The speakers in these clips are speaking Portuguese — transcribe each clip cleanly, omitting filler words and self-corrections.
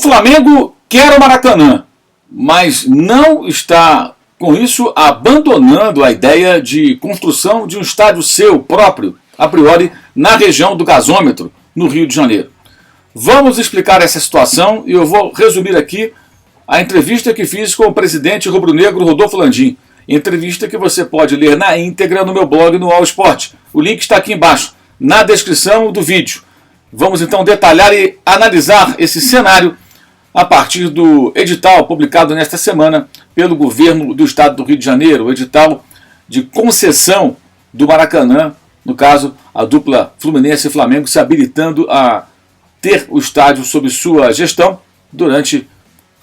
Flamengo quer o Maracanã, mas não está, com isso, abandonando a ideia de construção de um estádio seu próprio, a priori, na região do Gasômetro, no Rio de Janeiro. Vamos explicar essa situação e eu vou resumir aqui a entrevista que fiz com o presidente rubro-negro Rodolfo Landim. Entrevista que você pode ler na íntegra no meu blog no All Sport. O link está aqui embaixo, na descrição do vídeo. Vamos então detalhar e analisar esse cenário a partir do edital publicado nesta semana pelo governo do estado do Rio de Janeiro, o edital de concessão do Maracanã, no caso, a dupla Fluminense e Flamengo se habilitando a ter o estádio sob sua gestão durante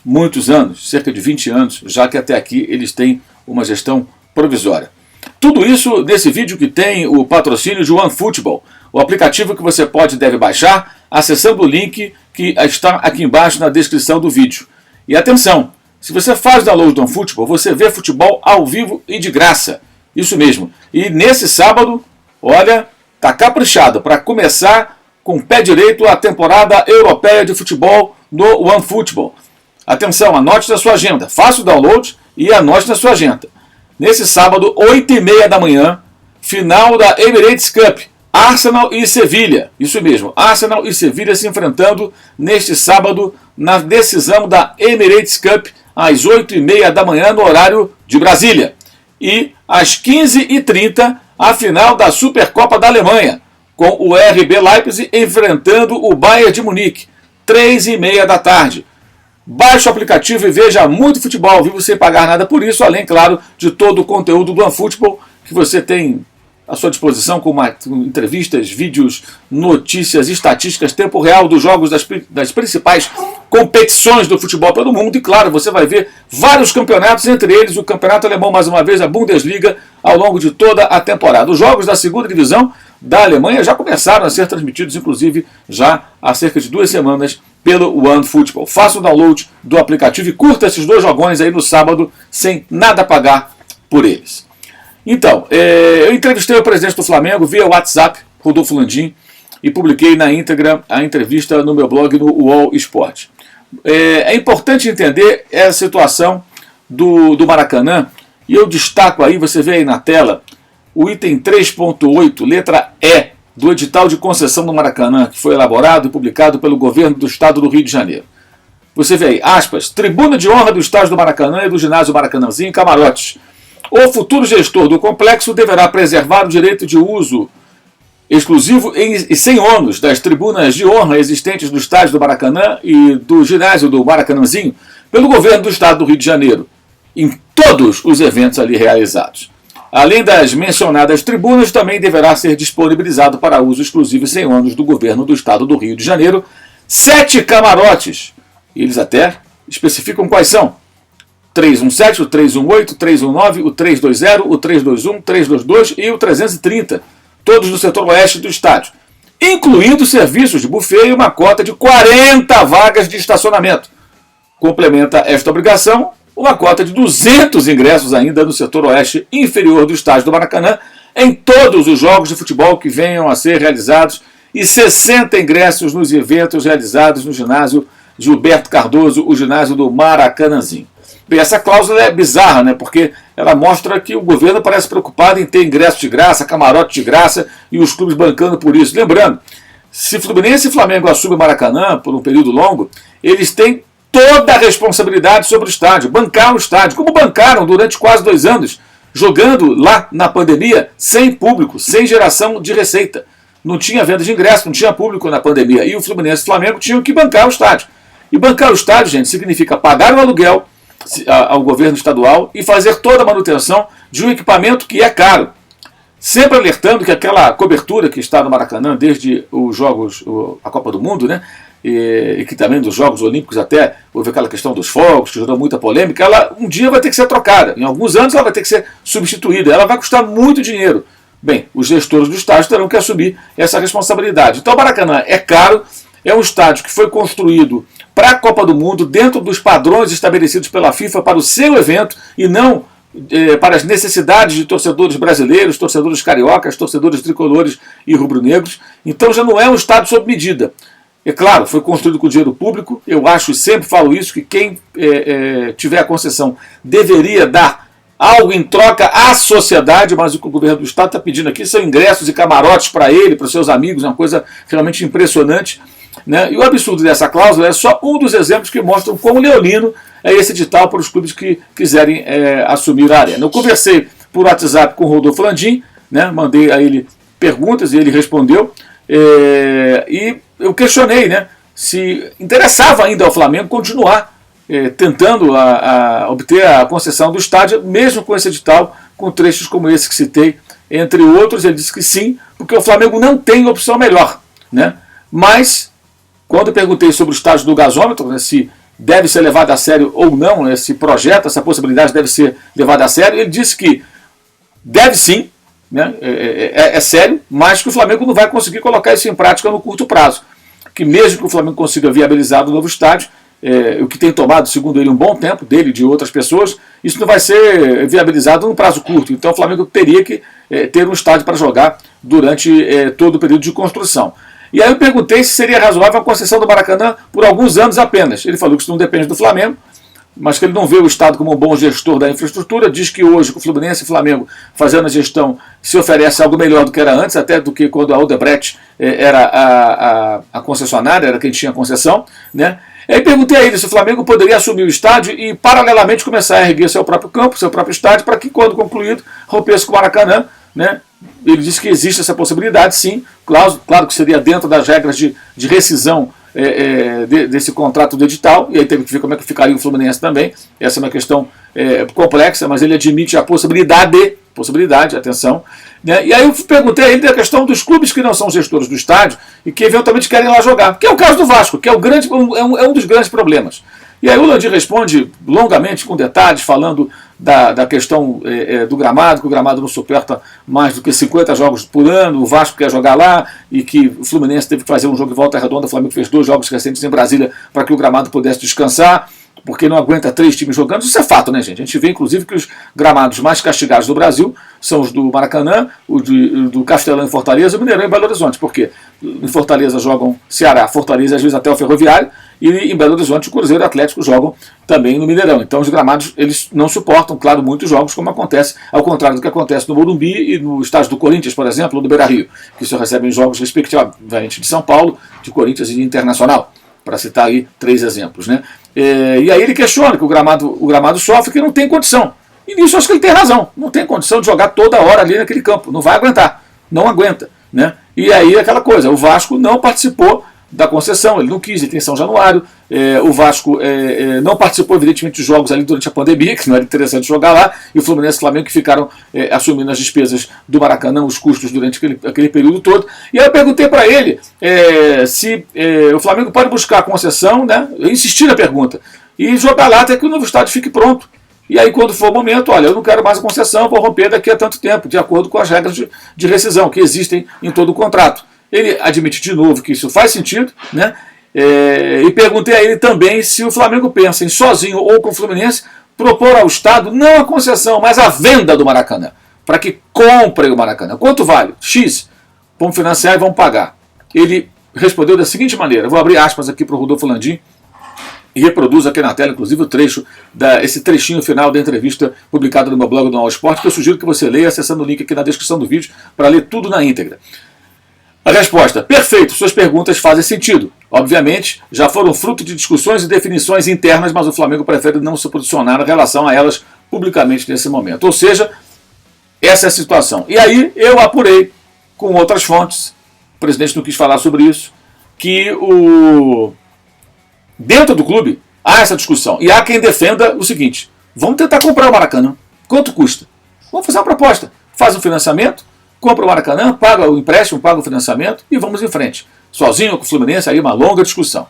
muitos anos, cerca de 20 anos, já que até aqui eles têm uma gestão provisória. Tudo isso nesse vídeo que tem o patrocínio de OneFootball, o aplicativo que você pode e deve baixar acessando o link que está aqui embaixo na descrição do vídeo. E atenção, se você faz download do OneFootball, você vê futebol ao vivo e de graça. Isso mesmo. E nesse sábado, olha, tá caprichado para começar com o pé direito a temporada europeia de futebol no OneFootball. Atenção, anote na sua agenda. Faça o download e anote na sua agenda. Nesse sábado, 8h30 da manhã, final da Emirates Cup. Arsenal e Sevilha, isso mesmo, Arsenal e Sevilha se enfrentando neste sábado na decisão da Emirates Cup às 8h30 da manhã no horário de Brasília. E às 15h30 a final da Supercopa da Alemanha, com o RB Leipzig enfrentando o Bayern de Munique, 3h30 da tarde. Baixe o aplicativo e veja muito futebol ao vivo sem pagar nada por isso, além, claro, de todo o conteúdo do OneFootball que você tem à sua disposição com entrevistas, vídeos, notícias, estatísticas, tempo real dos jogos das principais competições do futebol pelo mundo. E claro, você vai ver vários campeonatos, entre eles o campeonato alemão, mais uma vez, a Bundesliga, ao longo de toda a temporada. Os jogos da segunda divisão da Alemanha já começaram a ser transmitidos, inclusive, já há cerca de 2 semanas pelo OneFootball. Faça o download do aplicativo e curta esses 2 jogões aí no sábado, sem nada pagar por eles. Então, eu entrevistei o presidente do Flamengo via WhatsApp, Rodolfo Landim, e publiquei na íntegra a entrevista no meu blog no All Sport. É importante entender essa situação do Maracanã, e eu destaco aí, você vê aí na tela, o item 3.8, letra E, do edital de concessão do Maracanã, que foi elaborado e publicado pelo governo do estado do Rio de Janeiro. Você vê aí, aspas, tribuna de honra do estádio do Maracanã e do ginásio Maracanãzinho em camarotes. O futuro gestor do complexo deverá preservar o direito de uso exclusivo e sem ônus das tribunas de honra existentes no estádio do Maracanã e do ginásio do Maracanãzinho pelo governo do estado do Rio de Janeiro, em todos os eventos ali realizados. Além das mencionadas tribunas, também deverá ser disponibilizado para uso exclusivo e sem ônus do governo do estado do Rio de Janeiro 7 camarotes. Eles até especificam quais são. 317, o 318, o 319, o 320, o 321, o 322 e o 330, todos no setor oeste do estádio, incluindo serviços de buffet e uma cota de 40 vagas de estacionamento. Complementa esta obrigação uma cota de 200 ingressos ainda no setor oeste inferior do estádio do Maracanã em todos os jogos de futebol que venham a ser realizados e 60 ingressos nos eventos realizados no ginásio Gilberto Cardoso, o ginásio do Maracanãzinho. Bem, essa cláusula é bizarra, né? Porque ela mostra que o governo parece preocupado em ter ingresso de graça, camarote de graça e os clubes bancando por isso. Lembrando, se Fluminense e Flamengo assumem o Maracanã por um período longo, eles têm toda a responsabilidade sobre o estádio, bancar o estádio, como bancaram durante quase 2 anos, jogando lá na pandemia sem público, sem geração de receita. Não tinha venda de ingresso, não tinha público na pandemia. E o Fluminense e o Flamengo tinham que bancar o estádio. E bancar o estádio, gente, significa pagar o aluguel ao governo estadual e fazer toda a manutenção de um equipamento que é caro. Sempre alertando que aquela cobertura que está no Maracanã desde os Jogos, a Copa do Mundo, né, e que também dos Jogos Olímpicos até houve aquela questão dos fogos, que gerou muita polêmica, ela um dia vai ter que ser trocada. Em alguns anos ela vai ter que ser substituída. Ela vai custar muito dinheiro. Bem, os gestores do estádio terão que assumir essa responsabilidade. Então o Maracanã é caro, é um estádio que foi construído para a Copa do Mundo, dentro dos padrões estabelecidos pela FIFA para o seu evento e não para as necessidades de torcedores brasileiros, torcedores cariocas, torcedores tricolores e rubro-negros. Então já não é um estádio sob medida. É claro, foi construído com dinheiro público. Eu acho, e sempre falo isso, que quem tiver a concessão deveria dar algo em troca à sociedade, mas o que o governo do estado está pedindo aqui são ingressos e camarotes para ele, para os seus amigos, uma coisa realmente impressionante. Né? E o absurdo dessa cláusula é só um dos exemplos que mostram quão leonino é esse edital para os clubes que quiserem assumir a arena. Eu conversei por WhatsApp com o Rodolfo Landim, né? Mandei a ele perguntas e ele respondeu. E eu questionei, né, se interessava ainda ao Flamengo continuar tentando obter a concessão do estádio, mesmo com esse edital, com trechos como esse que citei, entre outros. Ele disse que sim, porque o Flamengo não tem opção melhor. Né? Mas, quando eu perguntei sobre o estádio do gasômetro, né, se deve ser levado a sério ou não, né, esse projeto, essa possibilidade deve ser levada a sério, ele disse que deve sim, né, é sério, mas que o Flamengo não vai conseguir colocar isso em prática no curto prazo. Que mesmo que o Flamengo consiga viabilizar o novo estádio, o que tem tomado, segundo ele, um bom tempo, dele e de outras pessoas, isso não vai ser viabilizado num prazo curto. Então o Flamengo teria que ter um estádio para jogar durante todo o período de construção. E aí eu perguntei se seria razoável a concessão do Maracanã por alguns anos apenas. Ele falou que isso não depende do Flamengo, mas que ele não vê o Estado como um bom gestor da infraestrutura. Diz que hoje, com o Fluminense e o Flamengo fazendo a gestão, se oferece algo melhor do que era antes, até do que quando a Odebrecht era a concessionária, era quem tinha a concessão. Né? Aí perguntei a ele se o Flamengo poderia assumir o estádio e, paralelamente, começar a erguer seu próprio campo, seu próprio estádio, para que, quando concluído, rompesse com o Maracanã. Né? Ele disse que existe essa possibilidade, sim. Claro que seria dentro das regras de rescisão desse contrato do edital, e aí teve que ver como é que ficaria o Fluminense também. Essa é uma questão complexa, mas ele admite a possibilidade, atenção. Né? E aí eu perguntei a ele da questão dos clubes que não são gestores do estádio e que eventualmente querem lá jogar, que é o caso do Vasco, que é um dos grandes problemas. E aí o Landim responde longamente, com detalhes, falando da questão do gramado, que o gramado não suporta mais do que 50 jogos por ano, o Vasco quer jogar lá, e que o Fluminense teve que fazer um jogo de volta redonda, o Flamengo fez 2 jogos recentes em Brasília para que o gramado pudesse descansar, porque não aguenta 3 times jogando. Isso é fato, né, gente? A gente vê, inclusive, que os gramados mais castigados do Brasil são os do Maracanã, o do Castelão em Fortaleza e o Mineirão em Belo Horizonte. Por quê? Em Fortaleza jogam Ceará, Fortaleza, às vezes até o Ferroviário, e em Belo Horizonte o Cruzeiro e o Atlético jogam também no Mineirão. Então os gramados eles não suportam, claro, muitos jogos, como acontece, ao contrário do que acontece no Morumbi e no estádio do Corinthians, por exemplo, ou do Beira-Rio, que só recebem jogos respectivamente de São Paulo, de Corinthians e de Internacional, para citar aí 3 exemplos. Né? E aí ele questiona que o gramado sofre, que não tem condição. E nisso acho que ele tem razão. Não tem condição de jogar toda hora ali naquele campo. Não vai aguentar. Não aguenta. Né? E aí aquela coisa, o Vasco não participou da concessão, ele não quis, ele tem São Januário. O Vasco não participou, evidentemente, dos jogos ali durante a pandemia, que não era interessante jogar lá, e o Fluminense e o Flamengo que ficaram assumindo as despesas do Maracanã, os custos durante aquele período todo. E aí eu perguntei para ele se o Flamengo pode buscar a concessão, né? Eu insisti na pergunta, e jogar lá até que o novo estádio fique pronto. E aí, quando for o momento, olha, eu não quero mais a concessão, vou romper daqui a tanto tempo, de acordo com as regras de rescisão que existem em todo o contrato. Ele admite de novo que isso faz sentido, né? E perguntei a ele também se o Flamengo pensa em, sozinho ou com o Fluminense, propor ao Estado não a concessão, mas a venda do Maracanã, para que comprem o Maracanã. Quanto vale? X. Vamos financiar e vamos pagar. Ele respondeu da seguinte maneira, vou abrir aspas aqui para o Rodolfo Landim, e reproduzo aqui na tela, inclusive, esse trechinho final da entrevista publicada no meu blog do All Sport, que eu sugiro que você leia acessando o link aqui na descrição do vídeo para ler tudo na íntegra. A resposta: perfeito, suas perguntas fazem sentido. Obviamente, já foram fruto de discussões e definições internas, mas o Flamengo prefere não se posicionar em relação a elas publicamente nesse momento. Ou seja, essa é a situação. E aí eu apurei com outras fontes, o presidente não quis falar sobre isso, que dentro do clube há essa discussão. E há quem defenda o seguinte: vamos tentar comprar o Maracanã. Quanto custa? Vamos fazer uma proposta. Faz um financiamento, compra o Maracanã, paga o empréstimo, paga o financiamento e vamos em frente. Sozinho com o Fluminense, aí uma longa discussão.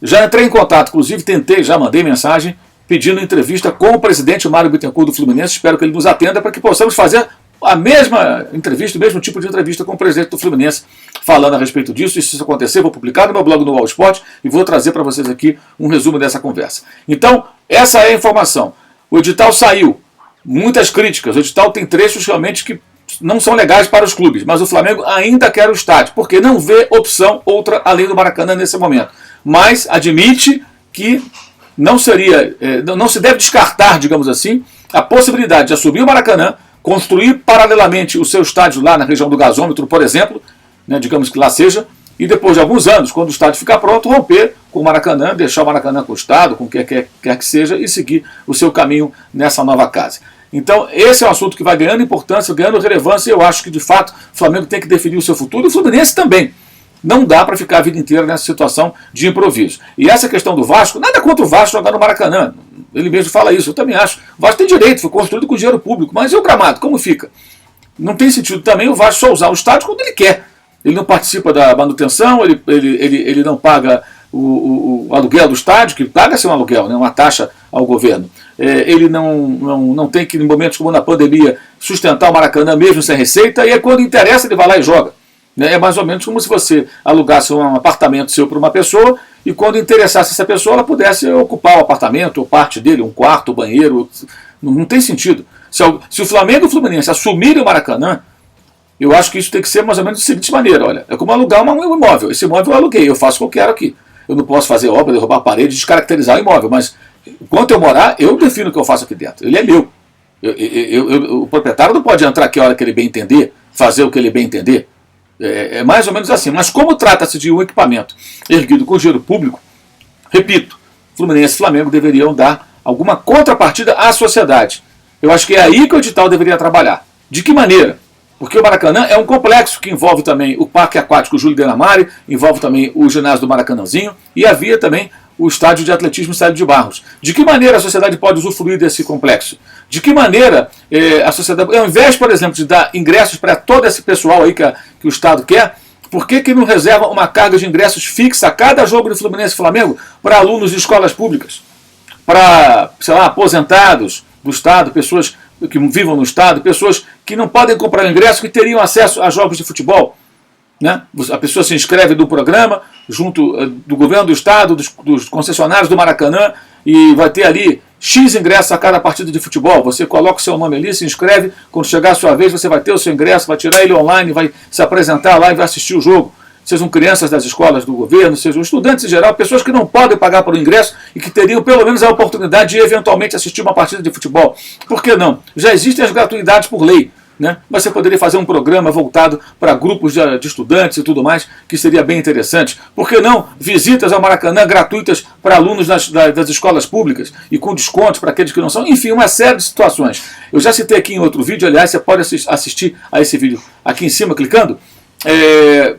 Já entrei em contato, inclusive já mandei mensagem pedindo entrevista com o presidente Mário Bittencourt do Fluminense. Espero que ele nos atenda para que possamos fazer a mesma entrevista, o mesmo tipo de entrevista com o presidente do Fluminense, falando a respeito disso. E se isso acontecer, vou publicar no meu blog no All Sport e vou trazer para vocês aqui um resumo dessa conversa. Então, essa é a informação. O edital saiu. Muitas críticas. O edital tem trechos realmente que não são legais para os clubes, mas o Flamengo ainda quer o estádio, porque não vê opção outra além do Maracanã nesse momento. Mas admite que não se deve descartar, digamos assim, a possibilidade de assumir o Maracanã, construir paralelamente o seu estádio lá na região do gasômetro, por exemplo, né, digamos que lá seja, e depois de alguns anos, quando o estádio ficar pronto, romper com o Maracanã, deixar o Maracanã com o Estado, com o que quer que seja, e seguir o seu caminho nessa nova casa. Então, esse é um assunto que vai ganhando importância, ganhando relevância, e eu acho que, de fato, o Flamengo tem que definir o seu futuro, e o Fluminense também. Não dá para ficar a vida inteira nessa situação de improviso. E essa questão do Vasco, nada contra o Vasco jogar no Maracanã. Ele mesmo fala isso, eu também acho. O Vasco tem direito, foi construído com dinheiro público, mas e o gramado, como fica? Não tem sentido também o Vasco só usar o estádio quando ele quer. Ele não participa da manutenção, ele não paga o aluguel do estádio, que paga-se um aluguel, né, uma taxa ao governo. Ele não tem que, em momentos como na pandemia, sustentar o Maracanã mesmo sem receita, e aí quando interessa ele vai lá e joga. É mais ou menos como se você alugasse um apartamento seu para uma pessoa, e quando interessasse essa pessoa, ela pudesse ocupar o apartamento, ou parte dele, um quarto, um banheiro. Não tem sentido. Se o Flamengo e o Fluminense assumirem o Maracanã, eu acho que isso tem que ser mais ou menos da seguinte maneira. Olha, é como alugar um imóvel. Esse imóvel eu aluguei, eu faço o que eu quero aqui. Eu não posso fazer obra, derrubar a parede, descaracterizar o imóvel, mas enquanto eu morar, eu defino o que eu faço aqui dentro. Ele é meu. O proprietário não pode entrar aqui a hora que ele bem entender, fazer o que ele bem entender. É mais ou menos assim. Mas como trata-se de um equipamento erguido com dinheiro público, repito, Fluminense e Flamengo deveriam dar alguma contrapartida à sociedade. Eu acho que é aí que o edital deveria trabalhar. De que maneira? Porque o Maracanã é um complexo que envolve também o Parque Aquático Júlio Denamari, envolve também o ginásio do Maracanãzinho, e havia também o estádio de atletismo Célio de Barros. De que maneira a sociedade pode usufruir desse complexo? De que maneira a sociedade, ao invés, por exemplo, de dar ingressos para todo esse pessoal aí que o Estado quer, por que não reserva uma carga de ingressos fixa a cada jogo do Fluminense e Flamengo para alunos de escolas públicas? Para, sei lá, aposentados do Estado, pessoas que vivam no Estado, pessoas que não podem comprar ingresso, que teriam acesso a jogos de futebol. Né? A pessoa se inscreve no programa, junto do governo do Estado, dos concessionários do Maracanã, e vai ter ali X ingressos a cada partida de futebol. Você coloca o seu nome ali, se inscreve, quando chegar a sua vez você vai ter o seu ingresso, vai tirar ele online, vai se apresentar lá e vai assistir o jogo. Sejam crianças das escolas do governo, sejam estudantes em geral, pessoas que não podem pagar por ingresso e que teriam pelo menos a oportunidade de eventualmente assistir uma partida de futebol. Por que não? Já existem as gratuidades por lei, né? Mas você poderia fazer um programa voltado para grupos de estudantes e tudo mais, que seria bem interessante. Por que não visitas ao Maracanã gratuitas para alunos das escolas públicas e com descontos para aqueles que não são? Enfim, uma série de situações. Eu já citei aqui em outro vídeo, aliás, você pode assistir a esse vídeo aqui em cima, clicando,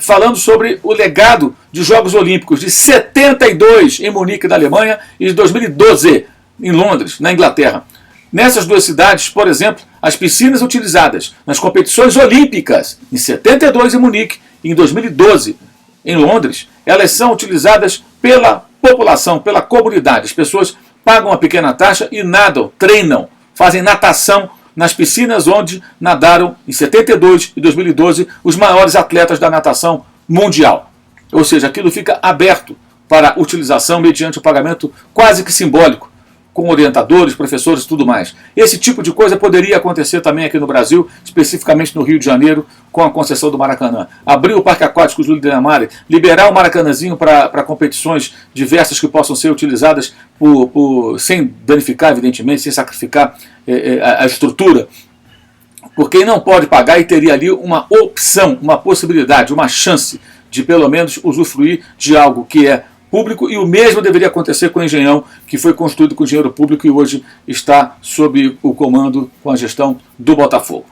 falando sobre o legado de Jogos Olímpicos de 72 em Munique, da Alemanha, e de 2012 em Londres, na Inglaterra. Nessas duas cidades, por exemplo, as piscinas utilizadas nas competições olímpicas, em 72 em Munique e em 2012 em Londres, elas são utilizadas pela população, pela comunidade. As pessoas pagam uma pequena taxa e nadam, treinam, fazem natação nas piscinas onde nadaram em 72 e 2012 os maiores atletas da natação mundial. Ou seja, aquilo fica aberto para utilização mediante o pagamento quase que simbólico, com orientadores, professores e tudo mais. Esse tipo de coisa poderia acontecer também aqui no Brasil, especificamente no Rio de Janeiro, com a concessão do Maracanã. Abrir o Parque Aquático Júlio Denamari, liberar o Maracanãzinho para competições diversas que possam ser utilizadas sem danificar, evidentemente, sem sacrificar a estrutura. Por quem não pode pagar e teria ali uma opção, uma possibilidade, uma chance de pelo menos usufruir de algo que é público, e o mesmo deveria acontecer com o Engenhão, que foi construído com dinheiro público e hoje está sob o comando, com a gestão do Botafogo.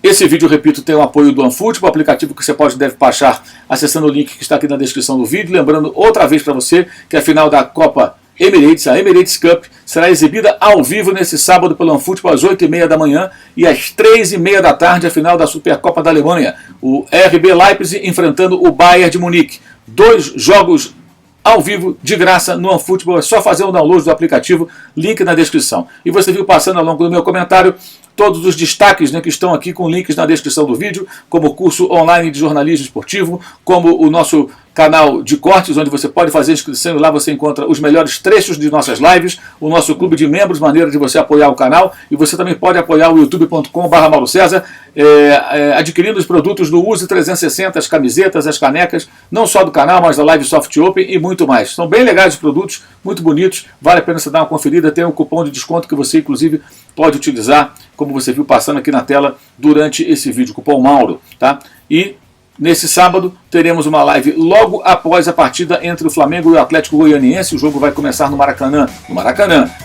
Esse vídeo, repito, tem o apoio do OneFootball, aplicativo que você deve baixar acessando o link que está aqui na descrição do vídeo. Lembrando outra vez para você que a final da Copa Emirates, a Emirates Cup, será exibida ao vivo nesse sábado pelo OneFootball às 8h30 da manhã e às 3h30 da tarde a final da Supercopa da Alemanha. O RB Leipzig enfrentando o Bayern de Munique. 2 jogos ao vivo, de graça, no OneFootball. É só fazer o download do aplicativo, link na descrição. E você viu passando ao longo do meu comentário todos os destaques, né, que estão aqui com links na descrição do vídeo, como o curso online de jornalismo esportivo, como o nosso canal de cortes, onde você pode fazer inscrição e lá você encontra os melhores trechos de nossas lives, o nosso clube de membros, maneira de você apoiar o canal, e você também pode apoiar o youtube.com/MauroCésar, adquirindo os produtos do Use 360, as camisetas, as canecas, não só do canal, mas da Live Soft Open e muito mais. São bem legais os produtos, muito bonitos, vale a pena você dar uma conferida, tem um cupom de desconto que você inclusive pode utilizar, como você viu passando aqui na tela durante esse vídeo, cupom Mauro, tá? E nesse sábado teremos uma live logo após a partida entre o Flamengo e o Atlético Goianiense. O jogo vai começar no Maracanã,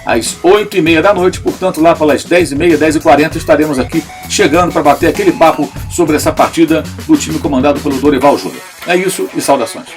às 8h30 da noite, portanto lá pelas 10h30, 10h40 estaremos aqui chegando para bater aquele papo sobre essa partida do time comandado pelo Dorival Júnior. É isso e saudações.